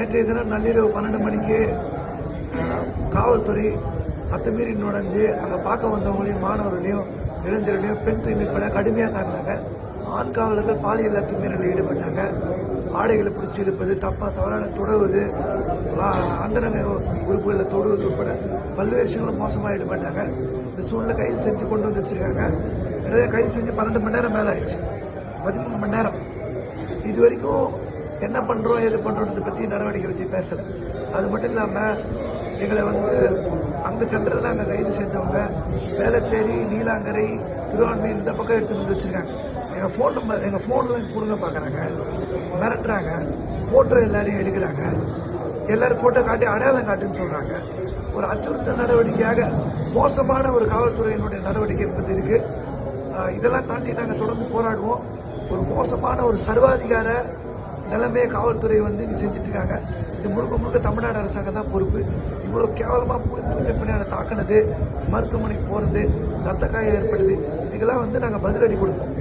நேற்றைய தினம் நள்ளிரவு 12 மணிக்கு காவல்துறை அத்துமீறி நுழைஞ்சு அங்கே பார்க்க வந்தவங்களையும் மாணவர்களையும் இளைஞர்களையும் பெண் தூய்மைப்பட கடுமையாக தாங்கினாங்க. ஆண் காவலர்கள் பாலியல் அத்துமீறலில் ஈடுபட்டாங்க. ஆடைகளை பிடிச்சி இழுப்பது, தவறான தொடுவது, அந்தரங்க உறுப்புகளில் தொடுவது உட்பட பல்வேறு விஷயங்களும் மோசமாக ஈடுபட்டாங்க. இந்த சூழ்நிலை கைது செஞ்சு கொண்டு வந்து வச்சிருக்காங்க. கைது செஞ்சு 12 மணி நேரம் மேலே ஆயிடுச்சு, 13 மணி நேரம். இது வரைக்கும் என்ன பண்றோம் எது பண்றோன்றதை பத்தி நடவடிக்கை பற்றி பேசல. அது மட்டும் இல்லாம எங்களை அங்க சென்ட்ரல்ல அங்க கைது செஞ்சவங்க வேளச்சேரி, நீலாங்கரை, திருவான்மையூர் இந்த பக்கம் எடுத்து வந்து வச்சிருக்காங்க. எங்க போன் நம்பர், எங்க போன்ல கொடுங்க பாக்குறாங்க, மிரட்டுறாங்க, போட்டோ எல்லாரையும் எடுக்கிறாங்க, எல்லாரும் போட்டோ காட்டி அடையாளம் காட்டுன்னு சொல்றாங்க. ஒரு அச்சுறுத்தல் நடவடிக்கையாக மோசமான ஒரு காவல்துறையினுடைய நடவடிக்கை என்பது இருக்கு. இதெல்லாம் தாண்டி நாங்கள் தொடர்ந்து போராடுவோம். ஒரு மோசமான ஒரு சர்வாதிகார நிலைமையை காவல்துறை நீ செஞ்சுட்டு இருக்காங்க. இது முழுக்க முழுக்க தமிழ்நாடு அரசாங்கம் தான் பொறுப்பு. இவ்வளவு கேவலமா தூய்மை பணியாளர் தாக்குனது, மருத்துவமனைக்கு போறது, ரத்த காயம் ஏற்படுது, இதுக்கெல்லாம் நாங்கள் பதிலடி கொடுப்போம்.